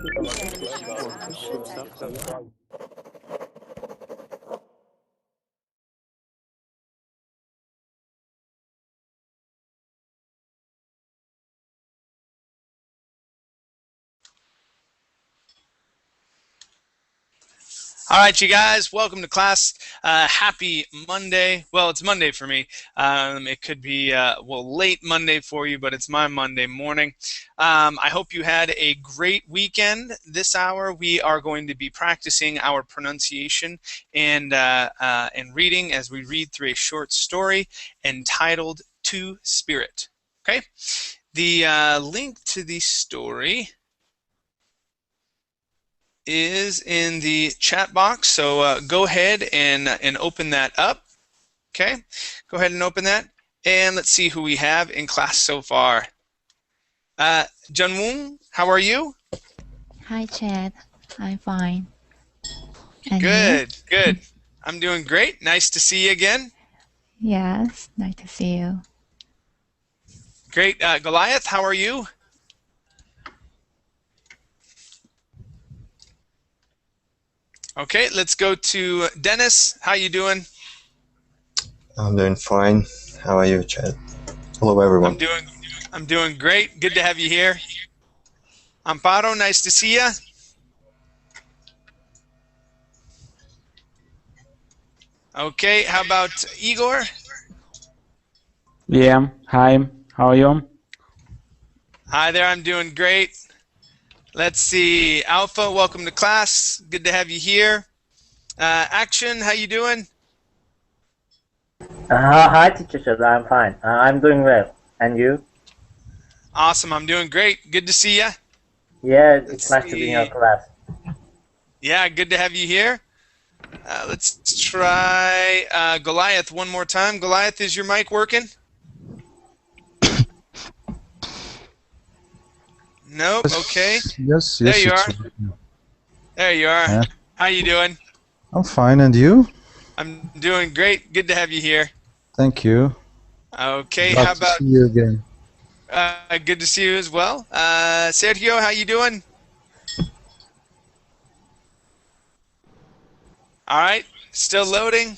All right, you guys, welcome to class. Happy Monday. Well, it's Monday for me. It could be, well, late Monday for you, but it's my Monday morning. I hope you had a great weekend. This hour, we are going to be practicing our pronunciation and reading as we read through a short story entitled To Spirit. Okay? The link to the story is in the chat box, so go ahead and open that up. Okay, go ahead and open that, and let's see who we have in class so far. Junwoong, how are you? Hi, Chad. I'm fine. And Good, you? good. I'm doing great. Nice to see you again. Yes, nice to see you. Great. Goliath, how are you? Okay, let's go to Dennis. How you doing? I'm doing fine. How are you, Chad? Hello, everyone. I'm doing great. Good to have you here. Amparo, nice to see you. Okay, how about Igor? Yeah, hi, how are you? Hi there, I'm doing great. Let's see, Alpha, welcome to class. Good to have you here. Action, how you doing? Hi, teacher. I'm fine. I'm doing well. And you? Awesome, I'm doing great. Good to see you. Yeah, it's nice to be in your class. Yeah, good to have you here. Let's try Goliath one more time. Goliath, is your mic working? Nope, okay. Yes, there you it's are. There you are. Yeah. How you doing? I'm fine, and you? I'm doing great. Good to have you here. Thank you. Okay, Glad how about... to see you again. Good to see you as well. Sergio, how you doing? All right, still loading.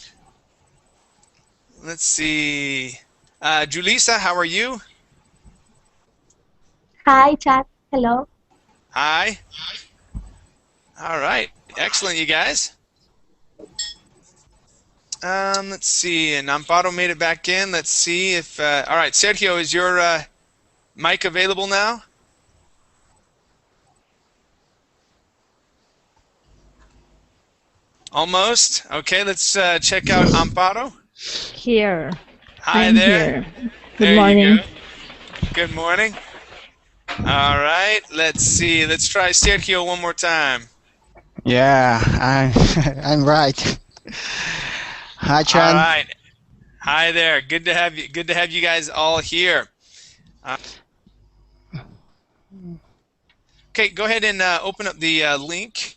Let's see. Julissa, how are you? Hi, Chad. Hello. Hi. All right, excellent, you guys. Let's see, and Amparo made it back in. Let's see if... all right, Sergio, is your mic available now? Almost. Okay, let's check out Amparo. Here. Hi I'm there. Here. Good There morning. you go. Good morning. All right, let's see. Let's try Sergio one more time. Yeah, I'm right. Hi, Chan. All right. Hi there. Good to have you. Good to have you guys all here. Okay, go ahead and open up the link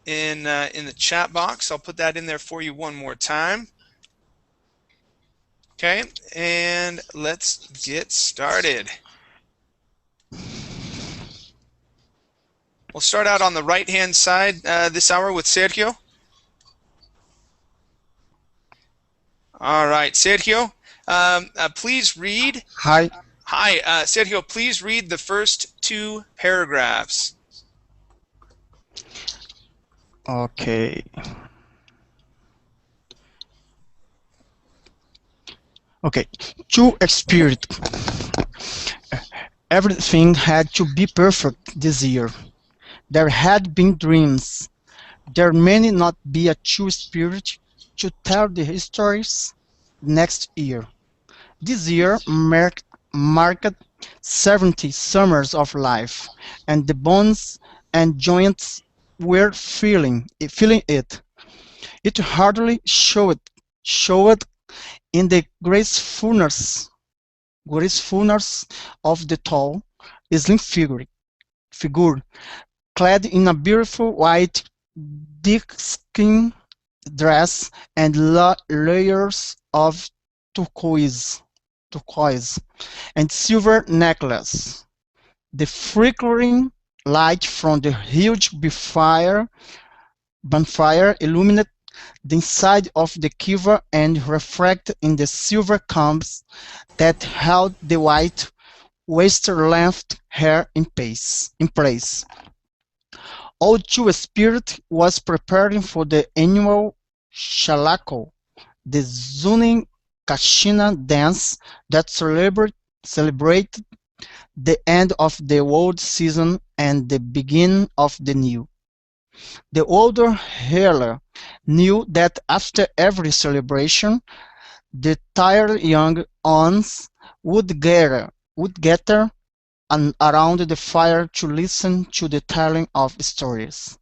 in the chat box. I'll put that in there for you one more time. Okay, and let's get started. We'll start out on the right-hand side this hour with Sergio. All right, Sergio, please read. Hi. Hi, Sergio, please read the first two paragraphs. Okay. Okay. To spirit. Everything had to be perfect this year. There had been dreams. There may not be a true spirit to tell the stories next year. This year marked 70 summers of life, and the bones and joints were feeling it. It hardly showed in the gracefulness of the tall, slim figure, clad in a beautiful white deerskin dress and layers of turquoise and silver necklace. The flickering light from the huge bonfire illuminate the inside of the quiver and reflect in the silver combs that held the white waist-length hair in place. All Two Spirit was preparing for the annual Shalako, the Zunin Kashina dance that celebrated the end of the old season and the beginning of the new. The older healer knew that after every celebration, the tired young ones would gather around the fire to listen to the telling of stories.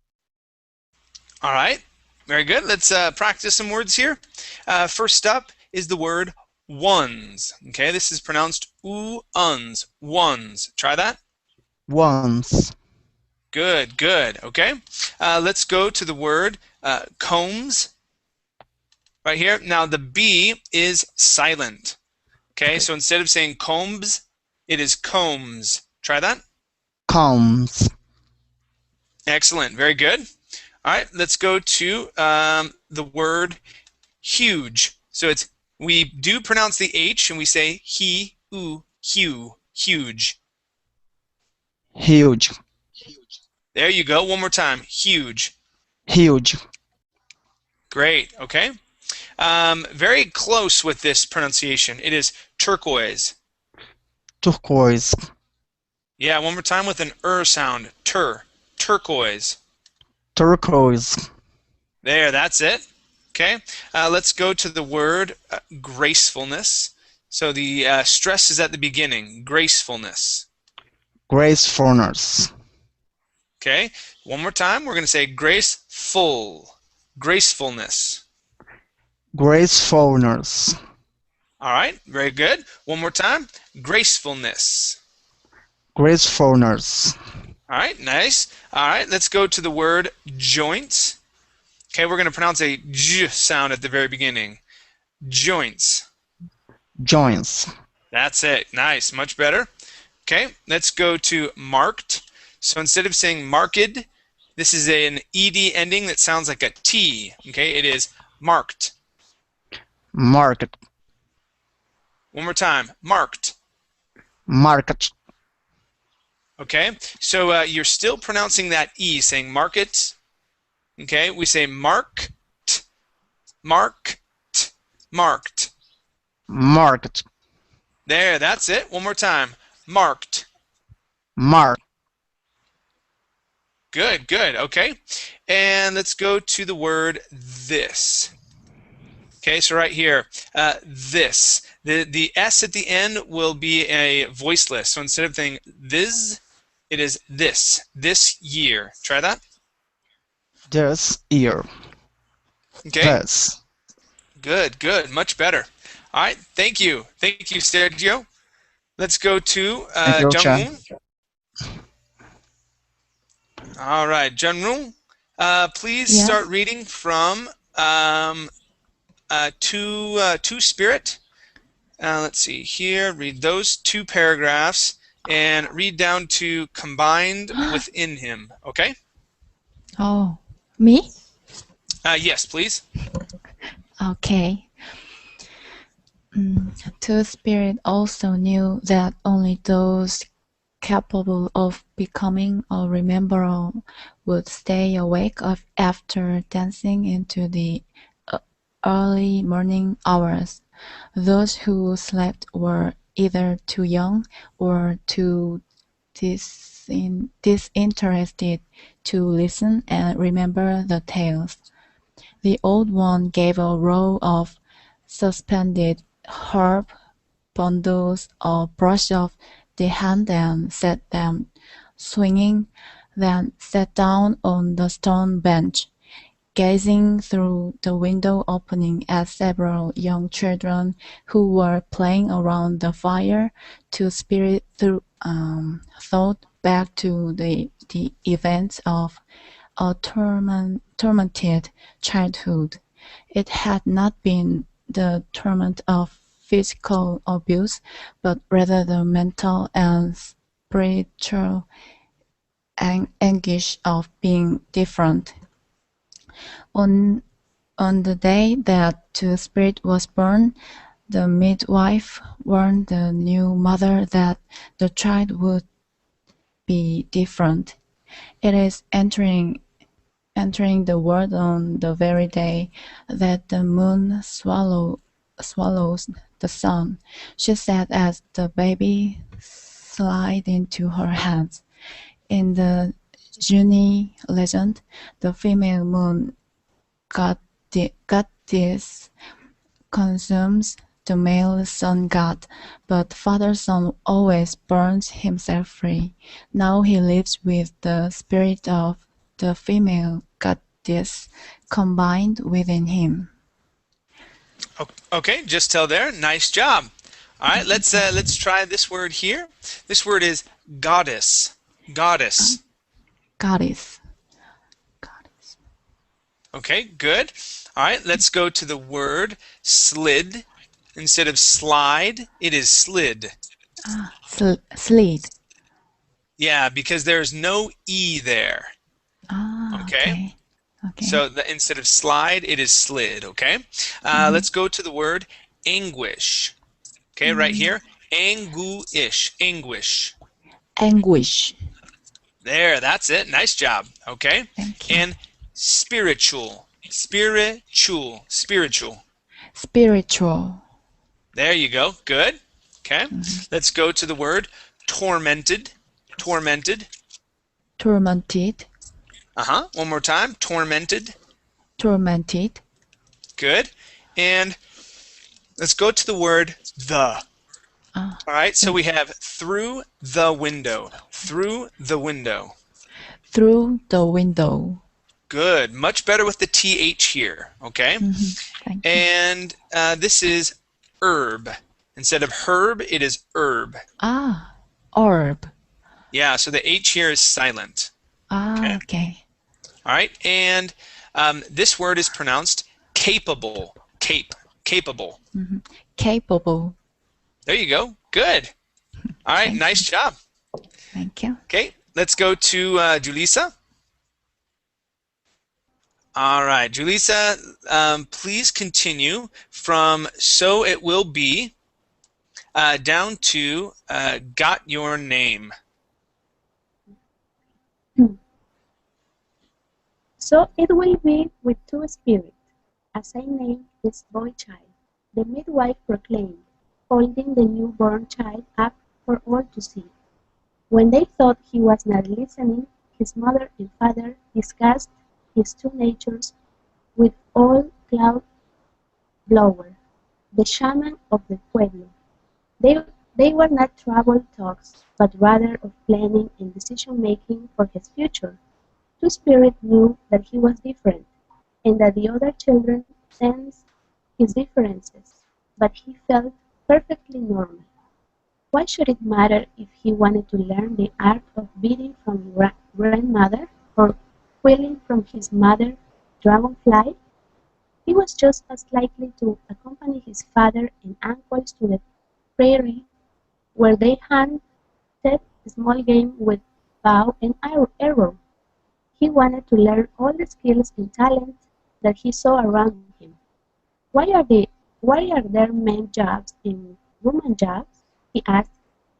All right, very good. Let's practice some words here. First up is the word ones. Okay, this is pronounced uns. Ones. Try that. Ones. Good, good. Okay, let's go to the word combs. Right here. Now the B is silent. Okay, so instead of saying combs, it is combs. Try that. Combs. Excellent. Very good. All right, let's go to the word huge. So we do pronounce the H and we say he, oo, hew, huge. Huge. There you go. One more time. Huge. Huge. Great. Okay. Very close with this pronunciation. It is turquoise. Turquoise. Yeah, one more time with an sound. Turquoise. Turquoise. There, that's it. Okay. Let's go to the word gracefulness. So the stress is at the beginning. Gracefulness. Gracefulness. Okay. One more time. We're going to say graceful. Gracefulness. Gracefulness. All right. Very good. One more time. Gracefulness. Gracefulness. All right. Nice. All right. Let's go to the word joints. Okay. We're going to pronounce a j sound at the very beginning. Joints. Joints. That's it. Nice. Much better. Okay. Let's go to marked. So instead of saying marked, this is an ed ending that sounds like a T. Okay. It is marked. Market. One more time. Marked. Market. Okay. So you're still pronouncing that E, saying market. Okay. We say marked. Marked. Marked. Market. There. That's it. One more time. Marked. Mark. Good. Good. Okay. And let's go to the word this. Okay, so right here, this. The S at the end will be a voiceless. So instead of saying this, it is this. This year. Try that. This year. Okay. This. Good, good. Much better. All right, thank you. Thank you, Sergio. Let's go to Jung-Moon. All right, Jung-Moon, please start reading from Two Spirit. Let's see here. Read those 2 paragraphs and read down to combined within him. Okay? Oh, me? Yes, please. Okay. Two Spirit also knew that only those capable of becoming a rememberer would stay awake after dancing into the early morning hours. Those who slept were either too young or too disinterested to listen and remember the tales. The old one gave a row of suspended herb bundles a brush of the hand and set them swinging, then sat down on the stone bench, gazing through the window opening at several young children who were playing around the fire. Two Spirit thought back to the events of a tormented childhood. It had not been the torment of physical abuse, but rather the mental and spiritual anguish of being different. On the day that the spirit was born, the midwife warned the new mother that the child would be different. It is entering the world on the very day that the moon swallows the sun, she said as the baby slid into her hands. In the Juni legend, the female moon goddess consumes the male sun god, but father sun always burns himself free. Now he lives with the spirit of the female goddess combined within him. Okay, just till there. Nice job. All right, let's try this word here. This word is goddess. Goddess. Goddess. Okay, good. All right, let's go to the word slid. Instead of slide, it is slid. Slid. Yeah, because there's no E there. Okay? So instead of slide, it is slid, okay? Let's go to the word anguish. Okay, right here. Anguish. Anguish. Anguish. There, that's it. Nice job. Okay? Thank you. And spiritual. Spiritual. Spiritual. Spiritual. There you go. Good. Okay. Let's go to the word tormented. Tormented. Tormented. One more time. Tormented. Tormented. Good. And let's go to the word the. All right. So we have through the window. Through the window. Through the window. Good. Much better with the TH here. Okay. Thank you. And this is herb. Instead of herb, it is herb. Herb. Yeah, so the H here is silent. Okay. All right, and this word is pronounced capable. Capable. Capable. There you go. Good. All right, nice job. Thank you. Okay, let's go to Julissa. All right, Julissa, please continue from so it will be down to got your name. So it will be with two spirits, as I named this boy child, the midwife proclaimed, holding the newborn child up for all to see. When they thought he was not listening, his mother and father discussed his two natures with old Cloud Blower, the shaman of the pueblo. They were not trouble talks, but rather of planning and decision-making for his future. Two spirits knew that he was different, and that the other children sensed his differences, but he felt perfectly normal. Why should it matter if he wanted to learn the art of beating from grandmother or quilling from his mother dragonfly? He was just as likely to accompany his father and uncles to the prairie, where they hunted small game with bow and arrow. He wanted to learn all the skills and talents that he saw around him. Why are there men jobs and woman jobs? He asked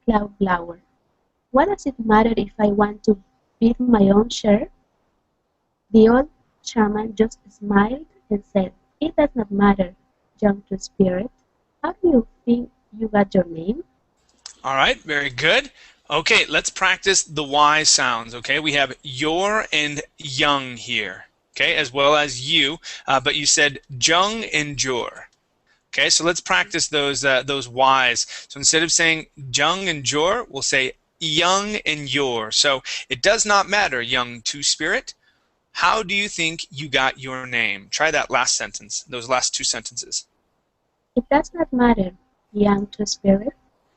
Cloud Blower. What does it matter if I want to beat my own share? The old shaman just smiled and said, It does not matter, young two spirit. How do you think you got your name? All right, very good. Okay, let's practice the Y sounds, okay? We have your and young here, okay, as well as you, but you said jung and jor. Okay, so let's practice those Y's. So instead of saying jung and jor, we'll say young and your. So it does not matter, young two-spirit. How do you think you got your name? Try that last sentence, those last two sentences. It does not matter, young two spirit.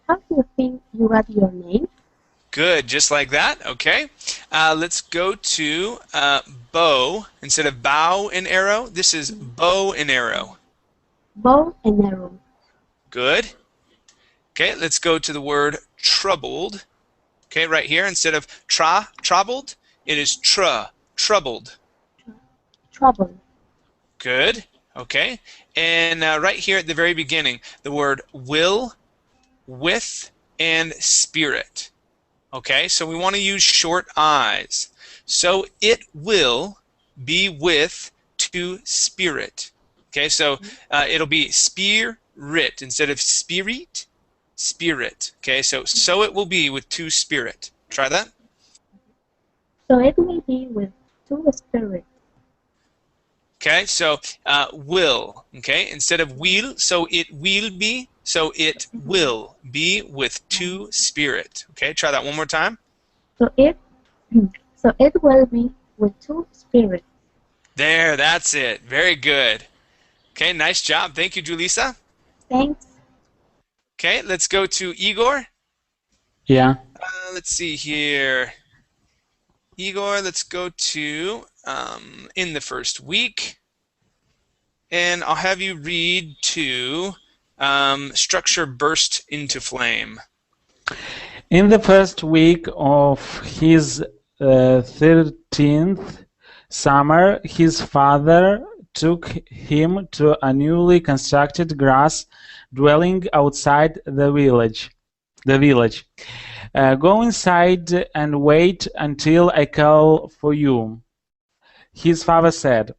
How do you think you got your name? Good, just like that. Okay, let's go to bow. Instead of bow and arrow, this is bow and arrow. Bow and arrow. Good. Okay, let's go to the word troubled. Okay, right here, instead of troubled, it is troubled. Trouble. Good. Okay. And right here at the very beginning, the word will, with, and spirit. Okay, so we want to use short I's. So it will be with to spirit. Okay, so it'll be spirit instead of spirit, spirit. Okay, so it will be with to spirit. Try that. So it will be with two spirits. Okay, so will. Okay, instead of will, so it will be. So it will be with two spirit. Okay, try that one more time. So it will be with two spirits. There, that's it. Very good. Okay, nice job. Thank you, Julissa. Thanks. Okay, let's go to Igor. Yeah. Let's see here. Igor, let's go to in the first week. And I'll have you read to structure burst into flame. In the first week of his 13th summer, his father took him to a newly constructed grass dwelling outside the village. Go inside and wait until I call for you, his father said.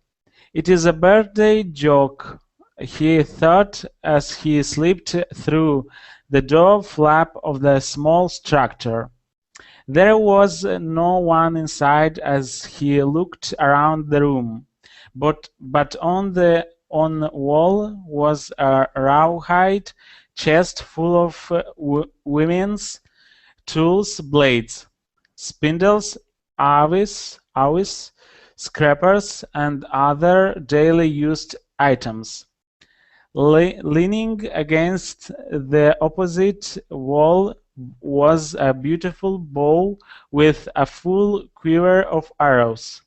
It is a birthday joke, he thought as he slipped through the door flap of the small structure. There was no one inside as he looked around the room, but on the wall was a rawhide chest full of women's tools, blades, spindles, awes, scrapers, and other daily used items. Leaning against the opposite wall was a beautiful bow with a full quiver of arrows.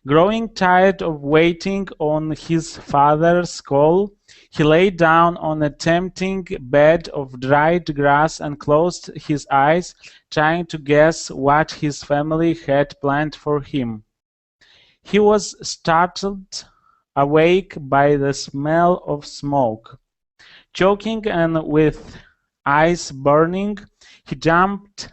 Growing tired of waiting on his father's call, he lay down on a tempting bed of dried grass and closed his eyes, trying to guess what his family had planned for him. He was startled awake by the smell of smoke. Choking and with eyes burning, he jumped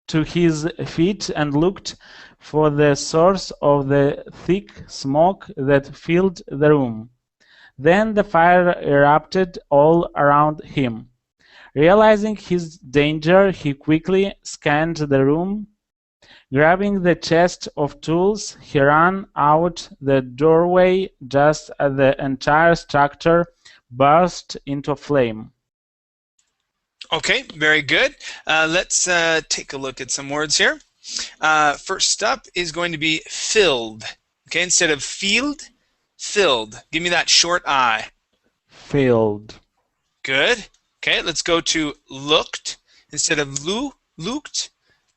to his feet and looked for the source of the thick smoke that filled the room. Then the fire erupted all around him. Realizing his danger, he quickly scanned the room. Grabbing the chest of tools, he ran out the doorway just as the entire structure burst into flame. Okay, very good. Let's take a look at some words here. First up is going to be filled. Okay, instead of field, filled. Give me that short I. Filled. Good. Okay, let's go to looked. Instead of looked,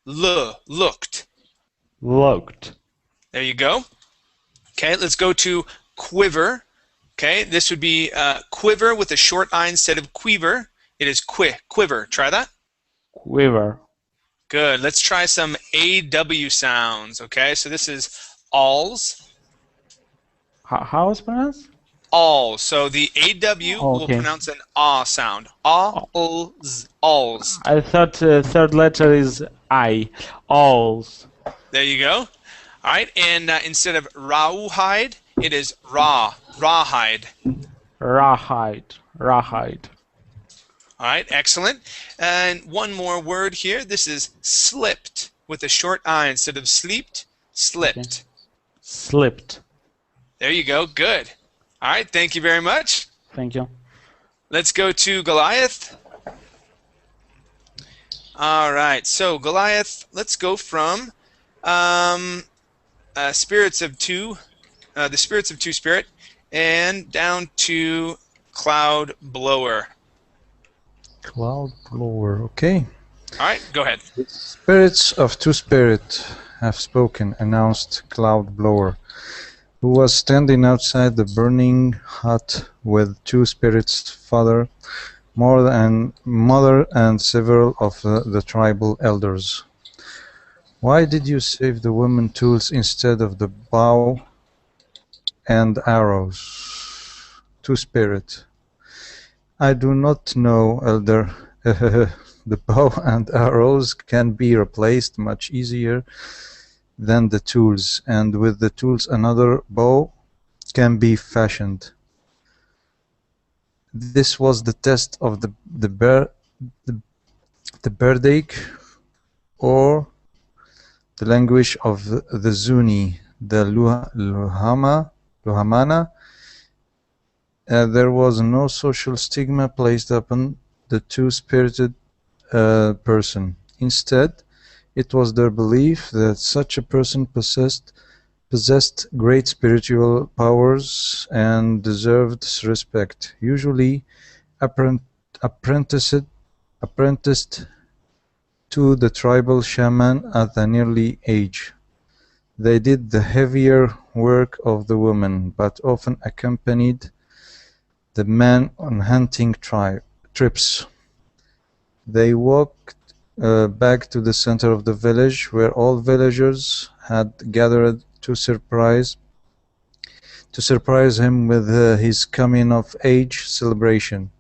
looked. Looked. There you go. Okay, let's go to quiver. Okay, this would be quiver with a short I instead of quiver. It is quiver. Try that. Quiver. Good. Let's try some AW sounds. Okay, so this is alls. How is it pronounced? All. So the AW will Okay. pronounce an ah sound. Alls. Alls. I thought third letter is I. Alls. There you go. All right, and instead of rawhide, it is rawhide. Rawhide. Rawhide. All right, excellent. And one more word here. This is slipped with a short I instead of sleeped. Slipped. Okay. Slipped. There you go. Good. All right, thank you very much. Thank you. Let's go to Goliath. All right, so Goliath, let's go from spirits of two, the spirits of two spirit, and down to cloud blower. Cloud blower, okay. All right, go ahead. Spirits of two spirit have spoken, announced Cloud blower, who was standing outside the burning hut with two spirits' father, mother and several of the tribal elders. Why did you save the women tools instead of the bow and arrows? Two-Spirit. I do not know, Elder. The bow and arrows can be replaced much easier than the tools, and with the tools another bow can be fashioned. This was the test of the Berdache, or the language of the Zuni, the Luhamana. There was no social stigma placed upon the two-spirited person. Instead, it was their belief that such a person possessed great spiritual powers and deserved respect, usually apprenticed to the tribal shaman at an early age. They did the heavier work of the women, but often accompanied the men on hunting trips. They walked back to the center of the village, where all villagers had gathered to surprise him with his coming-of-age celebration.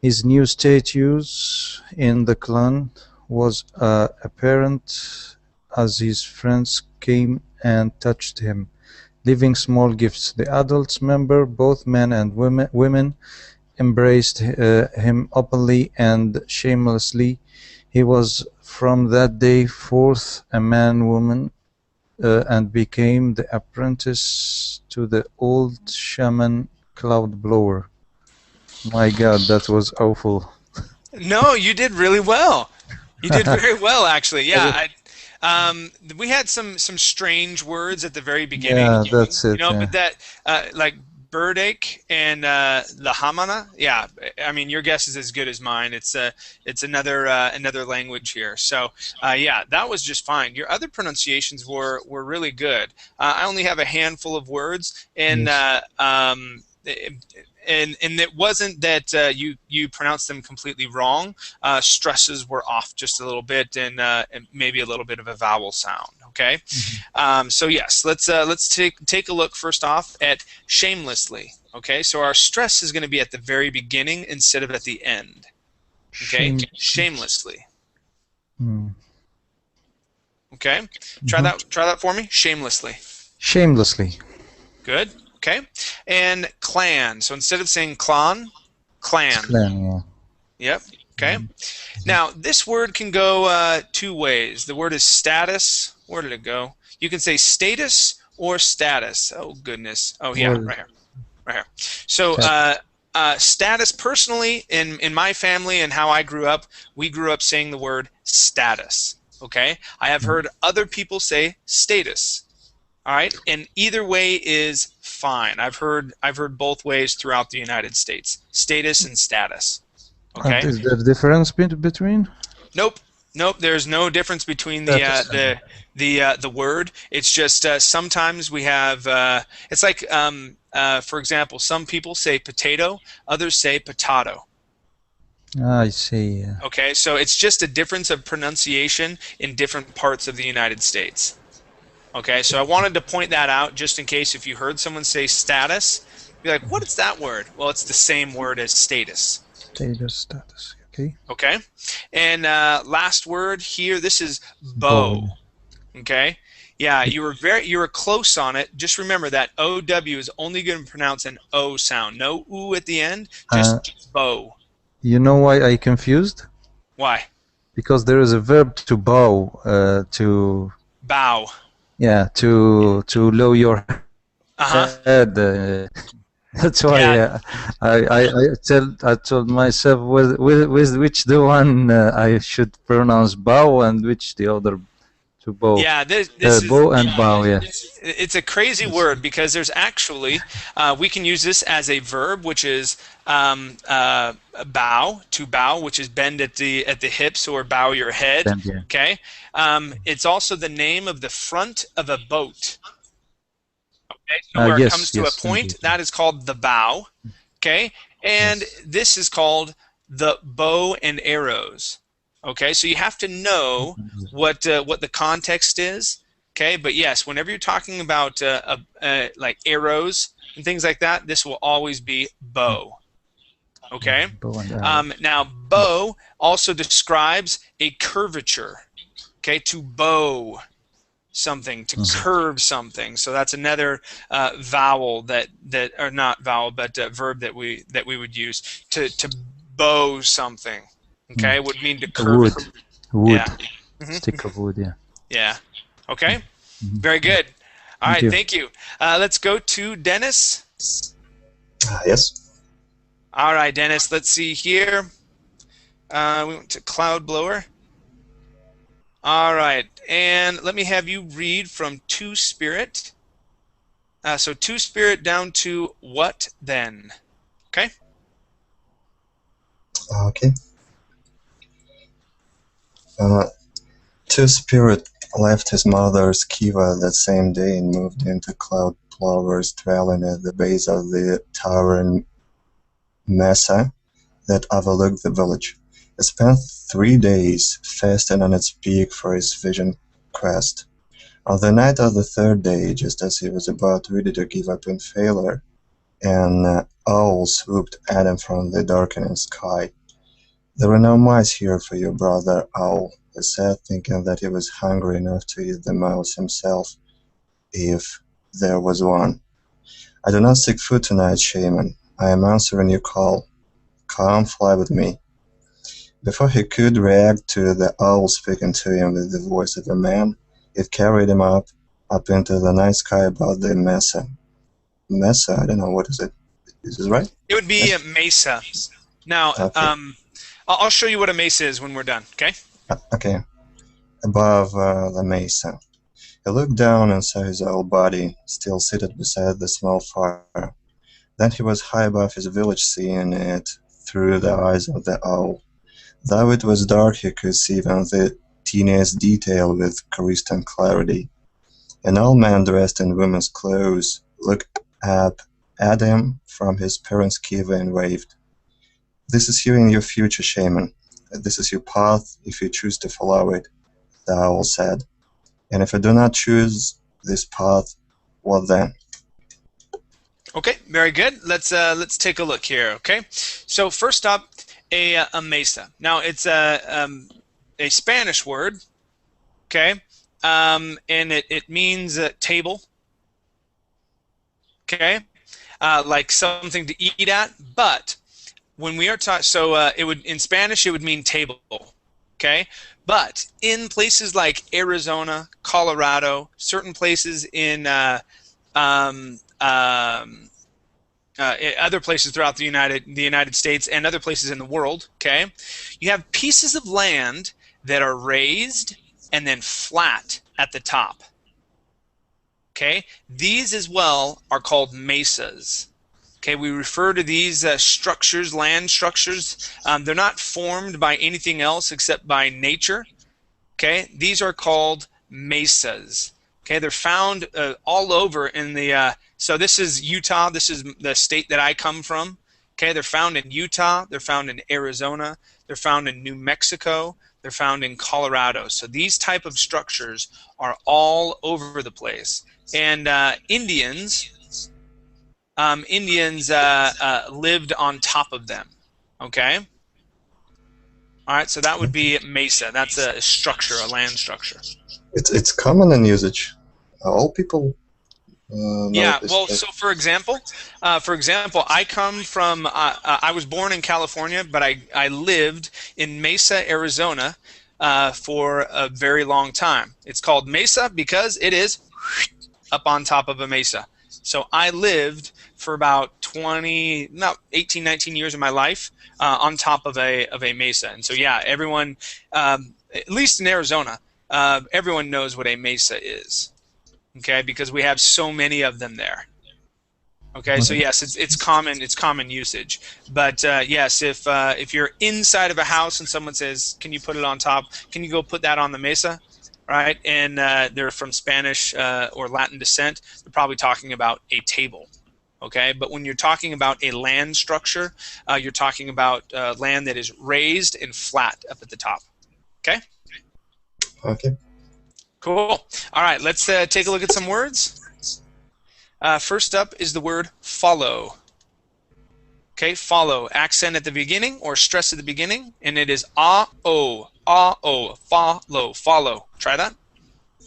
His new status in the clan was apparent as his friends came and touched him, leaving small gifts. The adults member, both men and women, embraced him openly and shamelessly. He was from that day forth a man-woman and became the apprentice to the old shaman Cloud Blower. My God, that was awful. No, you did really well. You did very well, actually. Yeah, we had some strange words at the very beginning. Yeah, that's it. But that like Berdache and Lahamana. Yeah, I mean your guess is as good as mine. It's another language here. So yeah, that was just fine. Your other pronunciations were really good. I only have a handful of words, and Yes. And it wasn't that you pronounced them completely wrong. Stresses were off just a little bit, and maybe a little bit of a vowel sound. Okay, so yes, let's take a look first off at shamelessly. Okay, so our stress is going to be at the very beginning instead of at the end. Okay, shamelessly. Okay, try that for me. Shamelessly. Shamelessly. Good. Okay, and clan. So instead of saying clan, clan. Clan, yeah. Yep. Okay. Now this word can go two ways. The word is status. Where did it go? You can say status or status. Oh goodness. Oh yeah, right here. Right here. So status. Personally, in my family and how I grew up, we grew up saying the word status. Okay. I have heard other people say status. All right, and either way is fine. I've heard both ways throughout the United States. Status and status. Okay. And is there a difference between? Nope. There's no difference between the word. It's just sometimes we have. It's like, for example, some people say potato, others say potato. I see. Yeah. Okay, so it's just a difference of pronunciation in different parts of the United States. Okay, so I wanted to point that out just in case if you heard someone say status, be like, what is that word? Well, it's the same word as status. Status. Okay. Okay, and last word here. This is bow. Okay, yeah, you were close on it. Just remember that OW is only going to pronounce an O sound, no oo at the end. Just bow. You know why I confused? Why? Because there is a verb to bow. To bow. Yeah, to lower your head. That's why I told myself with which the one I should pronounce bow and which the other to bow. Yeah, this is bow and bow. Yeah, it's a crazy word because there's actually we can use this as a verb, which is bow, to bow, which is bend at the hips or bow your head. Bend, yeah. Okay, it's also the name of the front of a boat. Okay, so where it comes to a point, that is called the bow. Okay, and this is called the bow and arrows. Okay, so you have to know what the context is. Okay, but yes, whenever you're talking about like arrows and things like that, this will always be bow. Okay. Bow and arrow. Now, bow also describes a curvature. Okay, to bow something, to curve something. So that's another vowel that or not vowel, but verb that we would use to bow something. Okay, would mean to curve. Wood. Yeah. Stick of wood. Yeah. Yeah. Okay. Very good. All right. Thank you. Let's go to Dennis. Yes. All right, Dennis. Let's see here. We went to Cloud Blower. All right, and let me have you read from Two Spirit. So Two Spirit down to what then? Okay. Okay. Two Spirit left his mother's Quiver that same day and moved into Cloud Blower's dwelling at the base of the tower in Mesa that overlooked the village. He spent 3 days fasting on its peak for his vision quest. On the night of the third day, just as he was about ready to give up in failure, an owl swooped at him from the darkening sky. "There were no mice here for you, brother owl," he said, thinking that he was hungry enough to eat the mouse himself, if there was one. "I do not seek food tonight, shaman. I am answering your call. Come, fly with me." Before he could react to the owl speaking to him with the voice of a man, it carried him up into the night sky above the Mesa. Mesa? I don't know, what is it? Is this right? It would be a mesa. Now, Okay. I'll show you what a mesa is when we're done, okay? Okay. Above the Mesa. He looked down and saw his old body, still seated beside the small fire. Then he was high above his village, seeing it through the eyes of the owl. Though it was dark, he could see even the teeniest detail with crystal clarity. An old man dressed in women's clothes looked up at him from his parents' Quiver and waved. "This is you in your future, shaman. This is your path if you choose to follow it," the owl said. "And if I do not choose this path, what then?" Okay, very good. Let's take a look here, okay? So first up, a mesa. Now, it's a Spanish word, okay? And it means table, okay? Like something to eat at, but when we are taught, so it would, in Spanish, it would mean table, okay? But in places like Arizona, Colorado, certain places in other places throughout the United States and other places in the world, okay, you have pieces of land that are raised and then flat at the top. Okay, these as well are called mesas. Okay, we refer to these structures, land structures. They're not formed by anything else except by nature. Okay, these are called mesas. Okay, they're found all over in the. So this is Utah. This is the state that I come from. Okay, they're found in Utah. They're found in Arizona. They're found in New Mexico. They're found in Colorado. So these type of structures are all over the place. And Indians lived on top of them. Okay. All right. So that would be mesa. That's a structure, a land structure. It's common in usage. All people. Yeah. Well, so for example, I come from. I was born in California, but I lived in Mesa, Arizona, for a very long time. It's called Mesa because it is up on top of a mesa. So I lived for about 18, 19 years of my life on top of a mesa. And so yeah, everyone, at least in Arizona, everyone knows what a mesa is. Okay, because we have so many of them there. Okay, so yes, it's common usage. But yes, if you're inside of a house and someone says, "Can you put it on top? Can you go put that on the mesa?" Right, and they're from Spanish or Latin descent, they're probably talking about a table. okay? But when you're talking about a land structure, you're talking about land that is raised and flat up at the top, okay? Okay. Cool. All right, let's take a look at some words. First up is the word follow. Okay, follow. Accent at the beginning or stress at the beginning, and it is ah-o, follow, follow. Try that.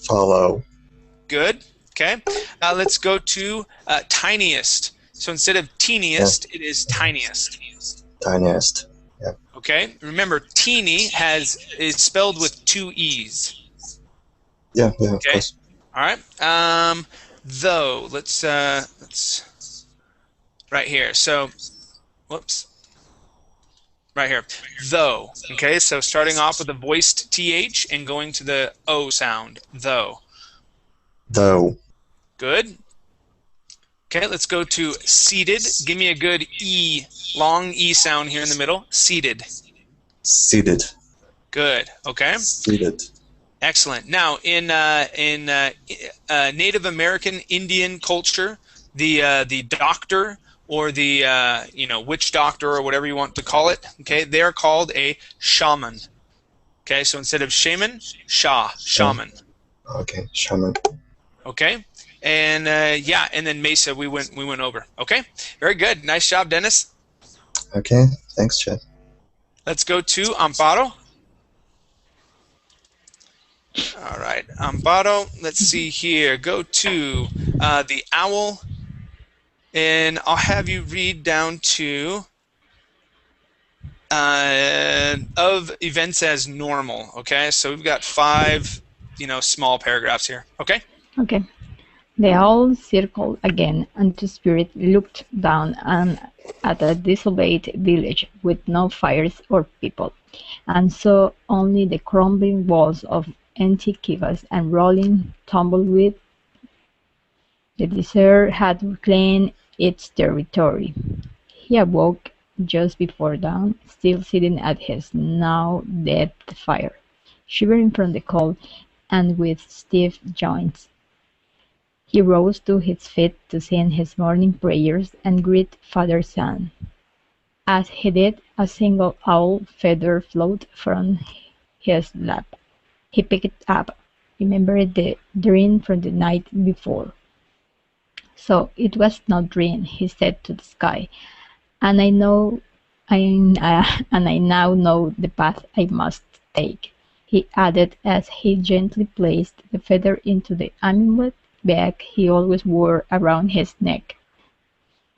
Follow. Good. Okay. Let's go to tiniest. So instead of teeniest, it is tiniest. Tiniest. Yeah. Okay. Remember, teeny is spelled with 2 e's. Yeah, of Okay. course. All right. Though. Let's right here. So, whoops. Right here. Though. Okay. So starting off with a voiced th and going to the o sound. Though. Though. Good. Okay, let's go to seated. Give me a good E, long E sound here in the middle. Seated. Seated. Good. Okay. Seated. Excellent. Now, in Native American Indian culture, the doctor or the witch doctor or whatever you want to call it, okay, they are called a shaman. Okay, so instead of shaman, shaman. Okay, shaman. Okay, and yeah, and then Mesa we went over. Okay, very good. Nice job, Dennis. Okay, thanks, Chad. Let's go to Amparo. All right, Amparo. Let's see here. Go to the owl, and I'll have you read down to of events as normal. Okay, so we've got 5, small paragraphs here. Okay. Okay. The owl circled again, and the spirit looked down at a desolate village with no fires or people, and saw only the crumbling walls of empty kivas and rolling tumbleweed. The desert had reclaimed its territory. He awoke just before dawn, still sitting at his now dead fire, shivering from the cold and with stiff joints. He rose to his feet to sing his morning prayers and greet Father Sun. As he did, a single owl feather floated from his lap. He picked it up, remembered the dream from the night before. So it was no dream, he said to the sky, and I now know the path I must take. He added as he gently placed the feather into the amulet bag he always wore around his neck.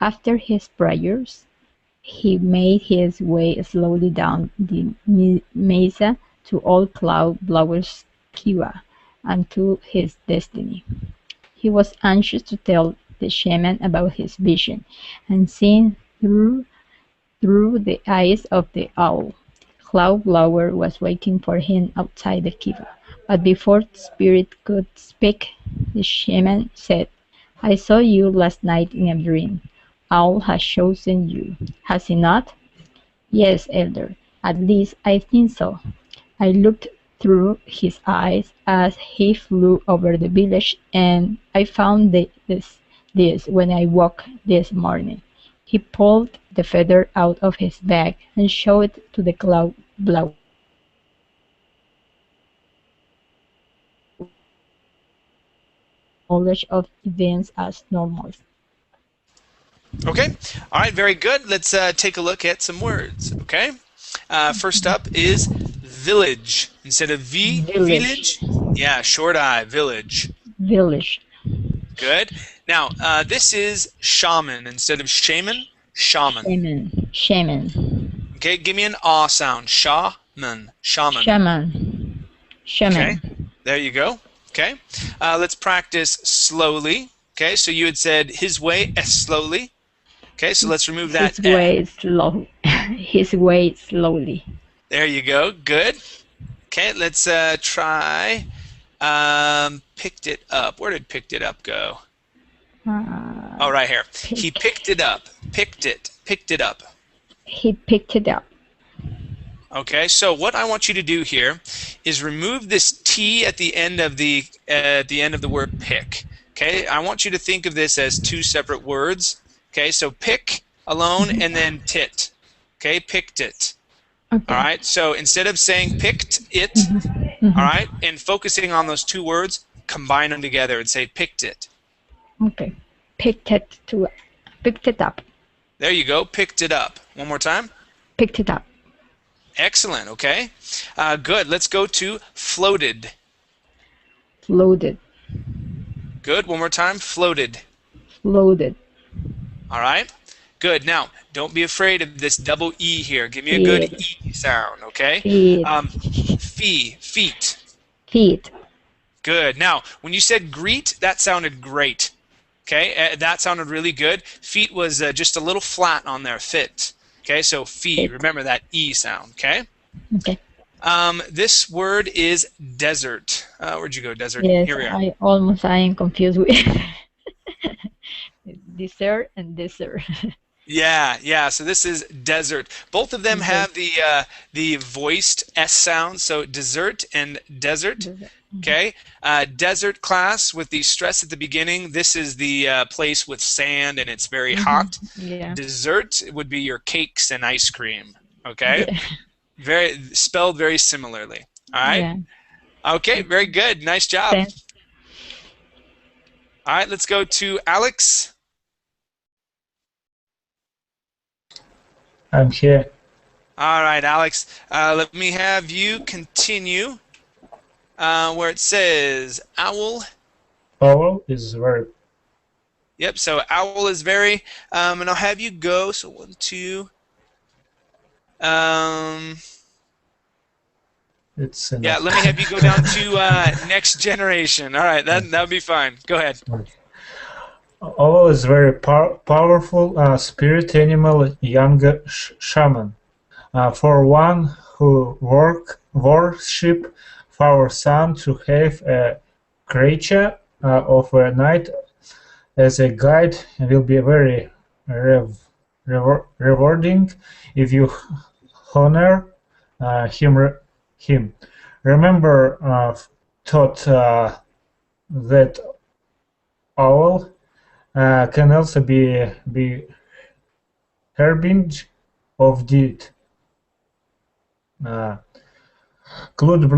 After his prayers, he made his way slowly down the mesa to old Cloud Blower's Quiver and to his destiny. He was anxious to tell the shaman about his vision and seeing through the eyes of the owl. Cloud Blower was waiting for him outside the Kiva, but before the spirit could speak, the shaman said, I saw you last night in a dream. Owl has chosen you, has he not? Yes, Elder, at least I think so. I looked through his eyes as he flew over the village, and I found this when I woke this morning. He pulled the feather out of his bag and showed it to the Cloud Blower. Knowledge of events as normal. Okay. All right. Very good. Let's take a look at some words. Okay. First up is village instead of village. Yeah, short I. Village. Village. Good. Now this is shaman instead of shaman. Shaman. Shaman. Okay. Give me an ah sound. Shaman. Shaman. Okay. There you go. Okay. Let's practice slowly. Okay. So you had said his way slowly. Okay. So let's remove that. His way slow. His way slowly. There you go. Good. Okay. Let's try. Picked it up. Where did picked it up go? Oh, right here. He picked it up. Picked it. Picked it up. He picked it up. Okay, so what I want you to do here is remove this T at the end of the word pick. Okay, I want you to think of this as 2 separate words. Okay, so pick alone and then tit. Okay, picked it. Okay. All right, so instead of saying picked it, all right, and focusing on those two words, combine them together and say picked it. Okay. Picked it up. There you go, picked it up. One more time. Picked it up. Excellent, okay. Good, let's go to floated. Floated. Good, one more time, floated. Floated. All right, good. Now, don't be afraid of this double E here. Give me a good E sound, okay? Feet. Feet. Good. Now, when you said greet, that sounded great. Okay, that sounded really good. Feet was just a little flat on there. Fit. Okay, so feet. Remember that E sound. Okay. Okay. This word is desert. Where'd you go, desert? Yes, Here we are. I am confused with dessert and dessert. Yeah. So this is desert. Both of them have the voiced S sound. So dessert and desert. Okay. Desert class with the stress at the beginning. This is the place with sand and it's very hot. Yeah. Dessert would be your cakes and ice cream. Okay. Yeah. Spelled very similarly. All right. Yeah. Okay. Very good. Nice job. Thanks. All right. Let's go to Alex. I'm here. All right, Alex. Let me have you continue where it says owl. Owl is very. Yep, so owl is very, and I'll have you go. So 1, 2. It's enough. Yeah, let me have you go down to next generation. All right, that would be fine. Go ahead. Owl is very powerful spirit animal, young shaman. For one who worship our sun to have a creature of a night as a guide will be very rewarding if you honor him. Remember, thought that owl can also be harbinger of death. Cloud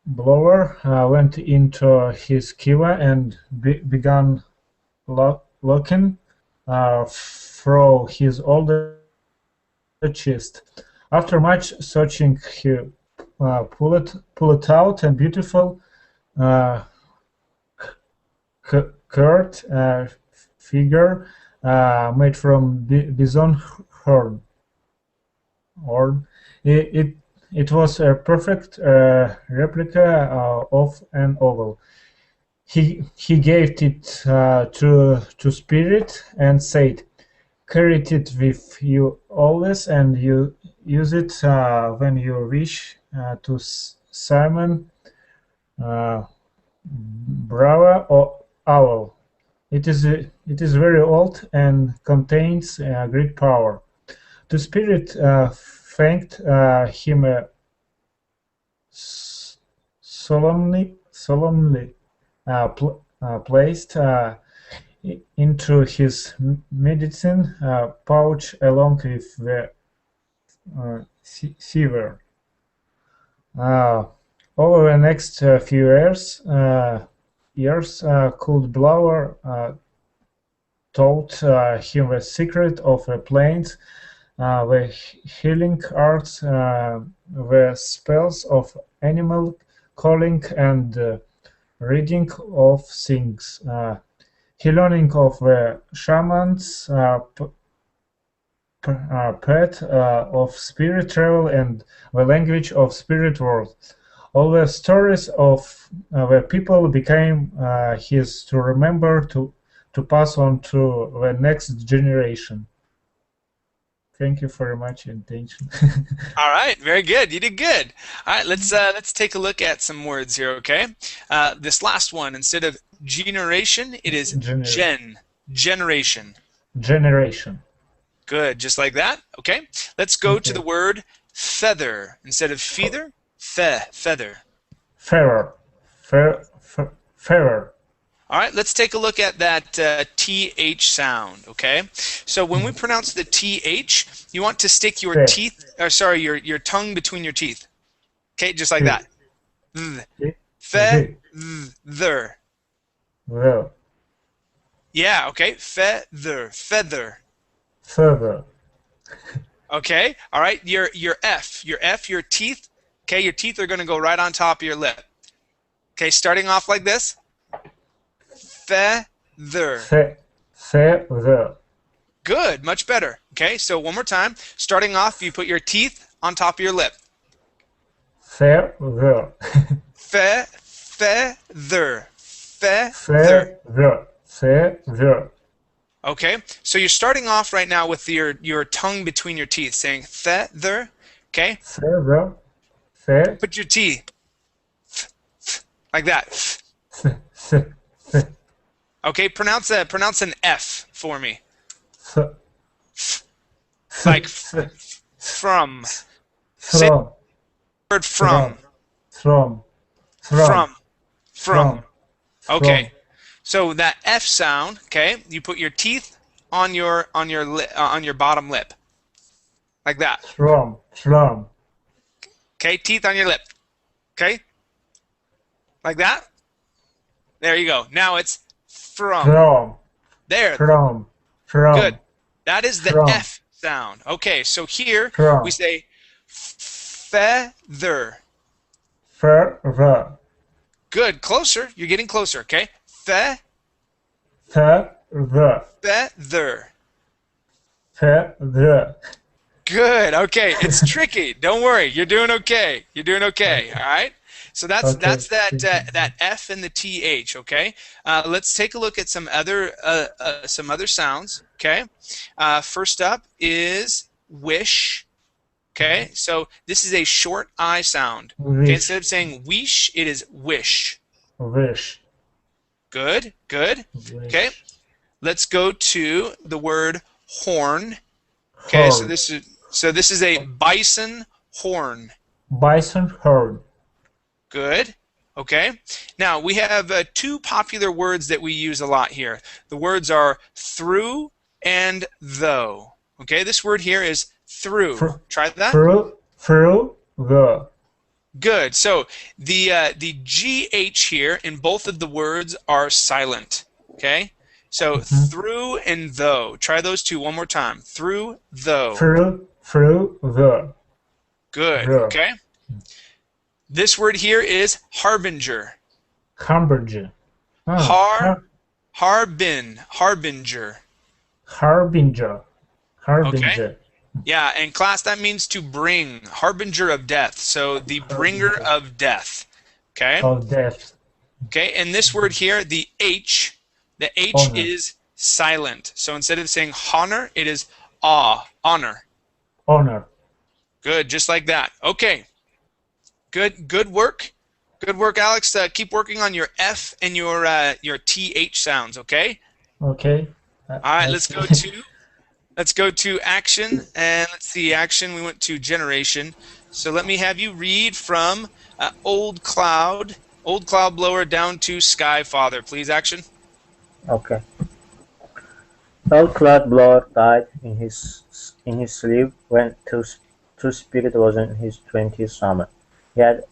blower went into his quiver and began looking through his older chest. After much searching, he pulled it out, a beautiful curved figure made from bison horn. It was a perfect replica of an oval. He gave it to Spirit and said, "Carry it with you always, and you use it when you wish to summon Brava or Owl. It is very old and contains great power." The Spirit thanked him solemnly placed into his medicine pouch along with the fever. Over the next few years, Cold Blower taught him the secret of the plains, the healing arts, the spells of animal calling, and reading of things. He learning of the shaman's path of spirit travel and the language of spirit world. All the stories of the people became his to remember to pass on to the next generation. Thank you very much and attention. All right, very good. You did good. All right, let's take a look at some words here. Okay, this last one, instead of generation, it is generation. Generation. Good, just like that. Okay, let's go to the word feather instead of feather. Feather. Feather. All right, let's take a look at that TH sound, okay? So when we pronounce the TH, you want to stick your teeth, or sorry, your tongue between your teeth. Okay, just like that. Feather. Yeah, okay. Feather. Feather. Feather. Okay, all right. Your F. Your teeth. Okay, your teeth are going to go right on top of your lip. Okay, starting off like this. Feather. Feather. Good, much better. Okay, so one more time. Starting off, you put your teeth on top of your lip. Feather. Feather. Feather. Feather. Feather. Okay, so you're starting off right now with your tongue between your teeth, saying feather. Okay. Feather. Put your teeth like that. Okay, pronounce an F for me. Like from. Say the word from. From. Okay. So that F sound, okay, you put your teeth on your bottom lip. Like that. From. Okay, teeth on your lip. Okay? Like that? There you go. Now it's from. There. From. Good. That is the F sound. Okay, so here we say feather. Feather. Good. Closer. You're getting closer, okay? Feather. Feather. Feather. Good. Okay. It's tricky. Don't worry. You're doing okay. You're doing okay. All right. So that's that F and the TH. Okay. Let's take a look at some other sounds. Okay. First up is wish. Okay. So this is a short I sound. Okay. Instead of saying wish, it is wish. Wish. Good. Good. Okay. Let's go to the word horn. Okay. So this is a bison horn. Bison horn. Good. Okay. Now we have two popular words that we use a lot here. The words are through and though. Okay. This word here is through. Try that. Through the. Good. So the GH here in both of the words are silent. Okay. So through and though. Try those two one more time. Through though. Through the. Good. Okay. This word here is harbinger. Harbinger. Harbinger. Harbinger. Okay. Yeah, and class, that means to bring. Harbinger of death. So the bringer of death. Okay. Of death. Okay, and this word here, the H is silent. So instead of saying honor, it is honor. Honor. Good, just like that. Okay. Good work. Good work, Alex. Keep working on your F and your TH sounds, okay? Okay. All right, let's go to action, and let's see, action, we went to generation. So let me have you read from Old Cloud Blower down to Sky Father, please, action. Okay. Old Cloud Blower died in his sleep when Two Spirit was in his 20th summer. He had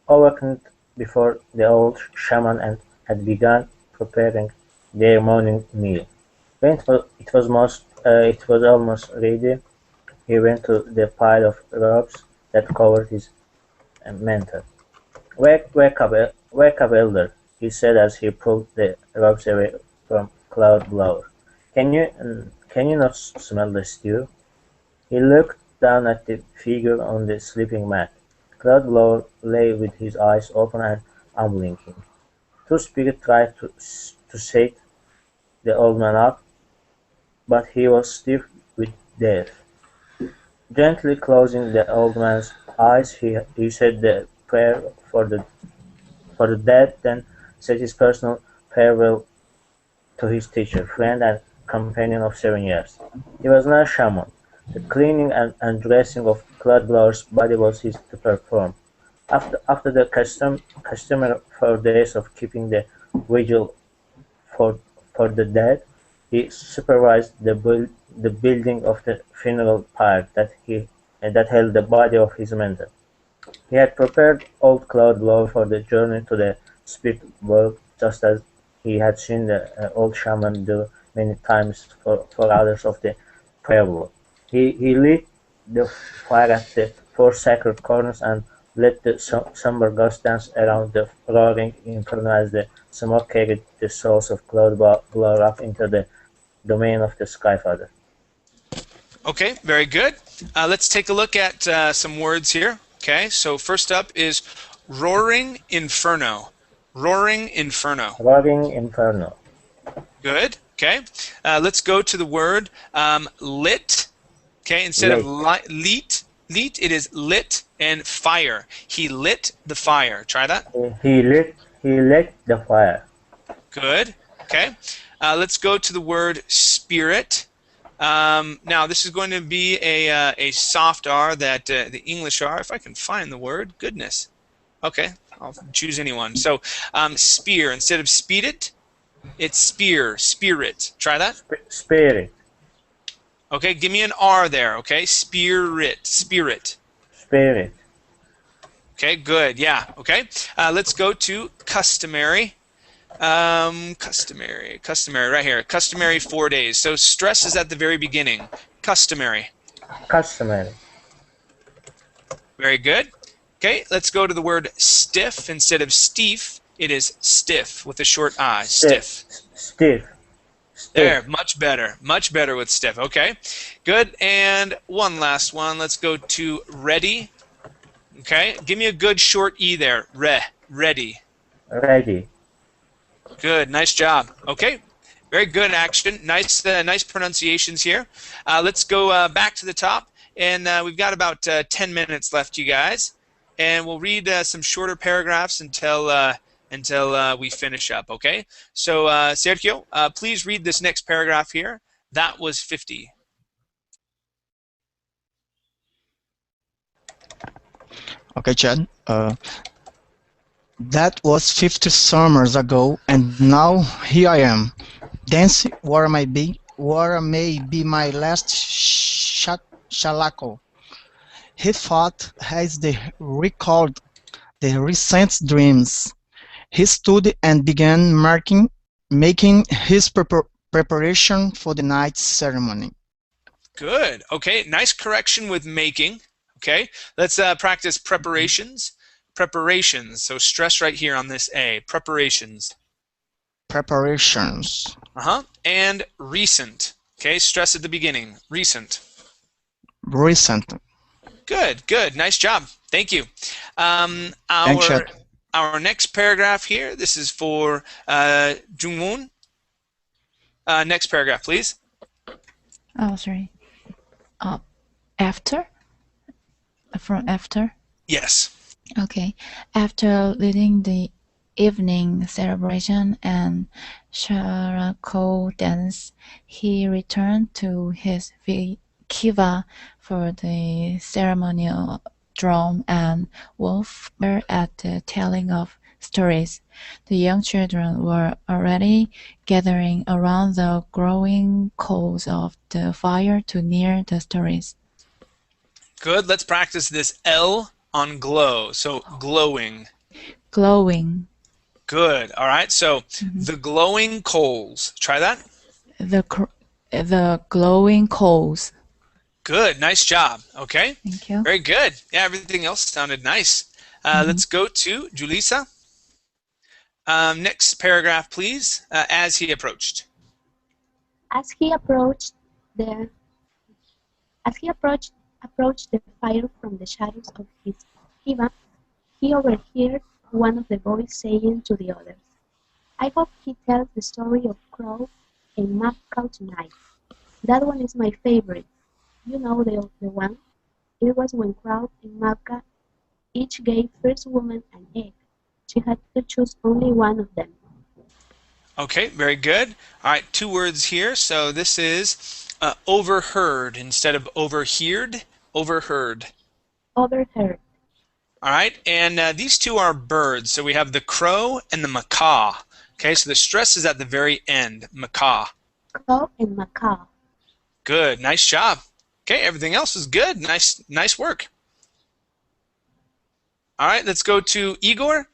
awakened before the old shaman and had begun preparing their morning meal. When it was almost ready, he went to the pile of ropes that covered his mantle. Wake up, elder, he said as he pulled the ropes away from Cloud Blower. Can you not smell the stew? He looked down at the figure on the sleeping mat. Cloud Blower lay with his eyes open and unblinking. Two Spirit tried to shake the old man up, but he was stiff with death. Gently closing the old man's eyes, he said the prayer for the dead, then said his personal farewell to his teacher, friend, and companion of 7 years. He was not a shaman. The cleaning and dressing of Cloud Blower's body was his to perform. After the customary 4 days of keeping the vigil for, for the dead. He supervised the building of the funeral pyre that held the body of his mentor. He had prepared old Cloudblower for the journey to the spirit world, just as he had seen the old shaman do many times for others of the prayer world. He lit the fire at the four sacred corners and let the somber ghosts dance around the roaring inferno as the smoke carried the souls of Cloudblower up into the domain of the Skyfather. Okay, very good. Let's take a look at some words here. Okay, so first up is roaring inferno. Roaring inferno. Roaring inferno. Good. Okay. Let's go to the word lit. Okay, instead of leet, it is lit and fire. He lit the fire. Try that. He lit the fire. Good. Okay. Let's go to the word spirit. Now this is going to be a soft R that the English R, if I can find the word. Goodness. Okay, I'll choose anyone. So spear, instead of speed it, it's spear, spirit. Try that. Spirit. Okay, give me an R there. Okay, spirit, spirit. Spirit. Okay, good. Yeah. Okay. Let's go to customary. Customary right here. Customary 4 days. So stress is at the very beginning. Customary. Customary. Very good. Okay, let's go to the word stiff. Instead of stiff, it is stiff with a short I. Stiff. Stiff. There, much better. Much better with stiff. Okay, good. And one last one. Let's go to ready. Okay, give me a good short E there. Ready. Ready. Good, nice job. Okay, very good action. Nice pronunciations here. Let's go back to the top, and we've got about 10 minutes left, you guys, and we'll read some shorter paragraphs until we finish up. Okay. So Sergio, please read this next paragraph here. That was 50. Okay, Chad. That was 50 summers ago, and now here I am, dancing where may be my last shalaco. He thought as they recalled the recent dreams. He stood and began making his preparation for the night's ceremony. Good. Okay, nice correction with making. Okay, let's practice preparations. Preparations. So stress right here on this A. Preparations. Preparations. And recent. Okay, stress at the beginning. Recent. Recent. Good, good. Nice job. Thank you. Thanks, Chad. Our next paragraph here, this is for Jungwon. Next paragraph, please. Oh, sorry. After? From after? Yes. Okay. After leading the evening celebration and charcoal dance, he returned to his Quiver for the ceremonial drum and wolf were at the telling of stories. The young children were already gathering around the glowing coals of the fire to hear the stories. Good. Let's practice this L on glow. So glowing. Glowing. Good. All right. So the glowing coals. Try that. The glowing coals. Good. Nice job. Okay. Thank you. Very good. Yeah, everything else sounded nice. Let's go to Julissa. Next paragraph, please. As he approached. As he approached the fire from the shadows of his kiva, he overheard one of the boys saying to the others, "I hope he tells the story of Crow and Mapcow tonight. That one is my favorite. You know the one? It was when Crow and Mapka each gave first woman an egg. She had to choose only one of them." Okay, very good. All right, 2 words here. So this is overheard instead of overheard. Overheard. Overheard. All right, and these 2 are birds. So we have the crow and the macaw. Okay, so the stress is at the very end. Macaw. Caw and macaw. Good. Nice job. Okay, everything else is good. Nice work. All right, let's go to Igor.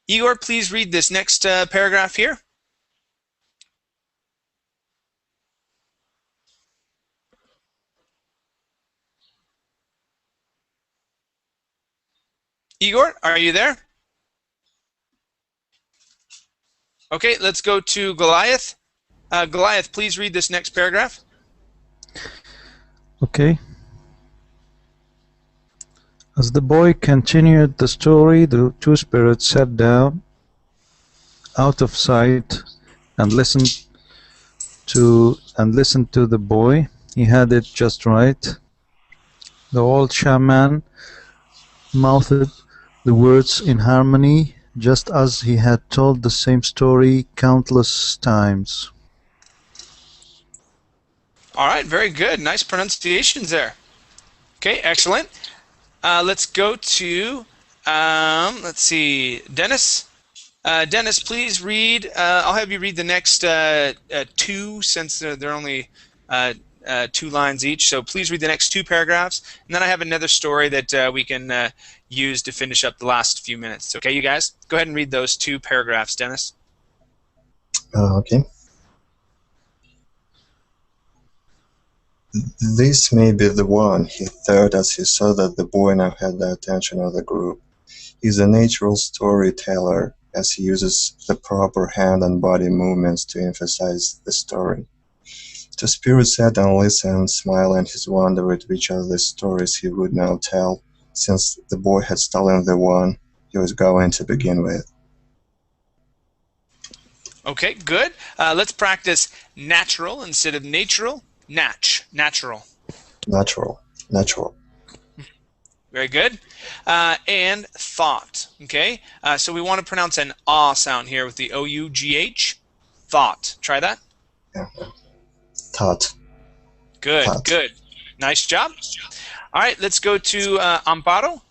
Igor, please read this next paragraph here. Igor, are you there? Okay, let's go to Goliath. Goliath, please read this next paragraph. Okay. As the boy continued the story, the two spirits sat down out of sight and listened to the boy. He had it just right. The old shaman mouthed the words in harmony, just as he had told the same story countless times. All right, very good. Nice pronunciations there. Okay, excellent. Let's go to, let's see, Dennis. Dennis, please read. I'll have you read the next two, since they're only 2 lines each. So please read the next 2 paragraphs, and then I have another story that we can use to finish up the last few minutes. Okay, you guys, go ahead and read those 2 paragraphs, Dennis. Okay. This may be the one, he thought as he saw that the boy now had the attention of the group. He's a natural storyteller, as he uses the proper hand and body movements to emphasize the story. The spirit sat and listened, smiling his wonder at which of the stories he would now tell, since the boy had stolen the one he was going to begin with. Okay, good. Let's practice natural instead of natural. Natural. Natural. Very good. And thought. Okay, so we want to pronounce an ah sound here with the O-U-G-H. Thought. Try that. Yeah. Thought. Good, Thought. good. Nice job. All right, let's go to Amparo.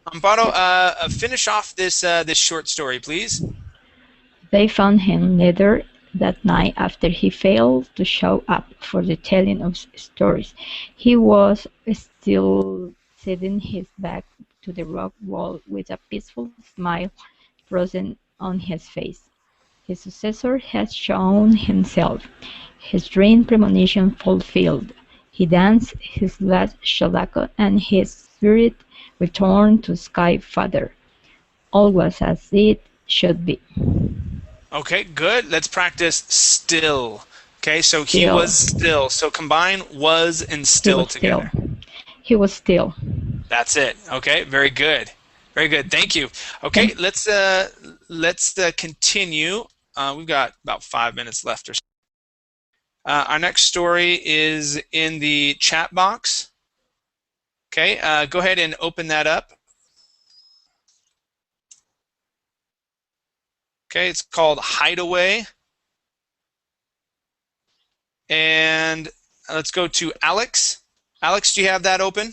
Amparo, finish off this short story, please. They found him later that night after he failed to show up for the telling of stories. He was still sitting his back to the rock wall with a peaceful smile frozen on his face. His successor had shown himself, his dream premonition fulfilled. He danced his last shalaka, and his spirit returned to Sky Father. All was as it should be. Okay, good. Let's practice still. Okay, so he Still. was still. So combine was and still together. He was still. That's it. Okay, very good. Very good. Thank you. Okay, let's continue. We've got about 5 minutes left or so. Our next story is in the chat box. Okay, go ahead and open that up. Okay, it's called Hideaway. And let's go to Alex. Alex, do you have that open?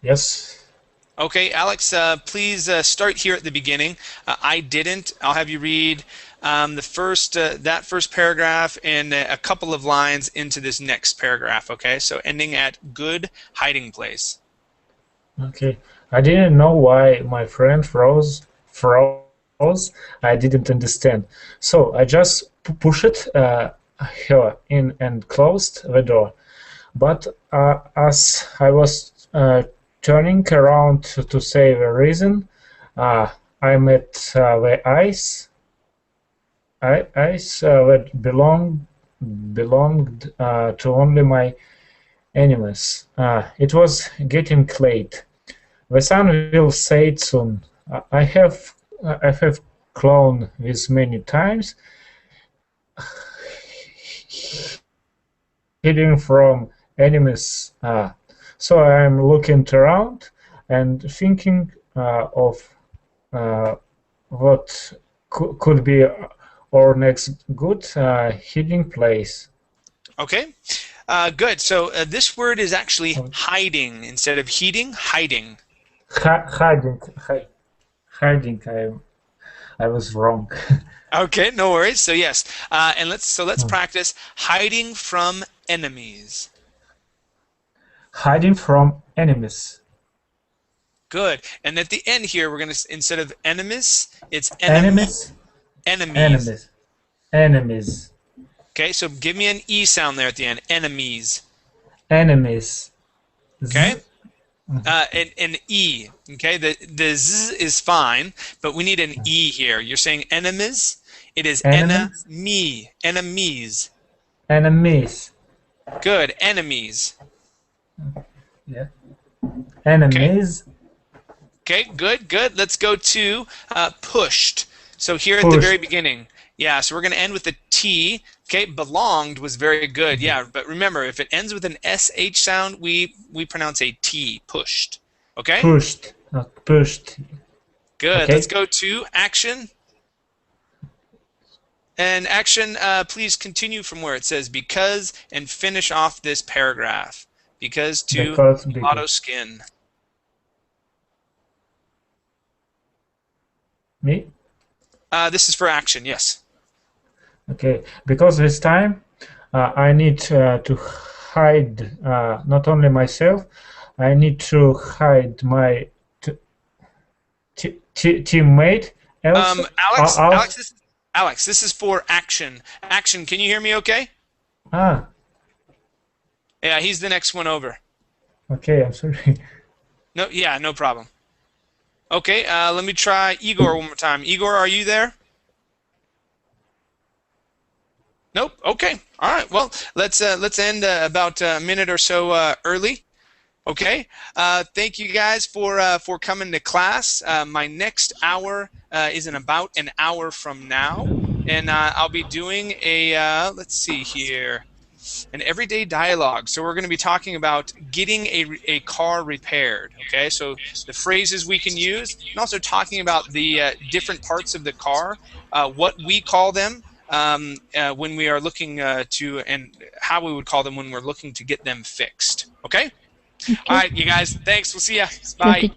Yes. Okay, Alex, please start here at the beginning. I didn't. I'll have you read that first paragraph and a couple of lines into this next paragraph. Okay, so ending at good hiding place. Okay. I didn't know why my friend froze. I didn't understand. So I just pushed her in and closed the door. But as I was turning around to say the reason, I met the eyes that belonged to only my enemies. It was getting late. The sun will set soon. I have cloned this many times, hidden from enemies. So I'm looking around and thinking of what could be our next good hiding place. Okay, good. So this word is actually hiding instead of heating. Hiding. hiding. I was wrong. Okay, no worries. So yes, and let's practice hiding from enemies. Hiding from enemies. Good. And at the end here, we're gonna, instead of enemies, it's Enemies. enemies. Enemies. Enemies. Okay, so give me an E sound there at the end. Enemies. Enemies. Okay. An E. Okay, the Z is fine, but we need an E here. You're saying enemies. It is Enemies? enemy. Enemies. Enemies. Good. Enemies. Yeah. Enemies. Okay, good, good. Let's go to pushed. So here at the Pushed. very beginning. Yeah, so we're going to end with the T. Okay, belonged was very good. Yeah, but remember, if it ends with an SH sound, we pronounce a T, pushed. Okay? Pushed. Not pushed. Good. Okay. Let's go to action. And action, please continue from where it says because and finish off this paragraph. Because auto skin. Me? This is for action, yes. Okay, because this time I need to hide not only myself, I need to hide my teammate. Alex, this is for action. Action, can you hear me okay? Ah. Yeah, he's the next one over. Okay, I'm sorry. No, yeah, no problem. Okay, let me try Igor one more time. Igor, are you there? Nope. Okay. All right. Well, let's end about a minute or so early. Okay. Thank you guys for coming to class. My next hour is in about an hour from now, and I'll be doing a let's see here, an everyday dialogue. So we're going to be talking about getting a car repaired. Okay. So the phrases we can use, and also talking about the different parts of the car, what we call them. When we are looking to, and how we would call them when we're looking to get them fixed. Okay? All right, you guys. Thanks. We'll see ya. Bye.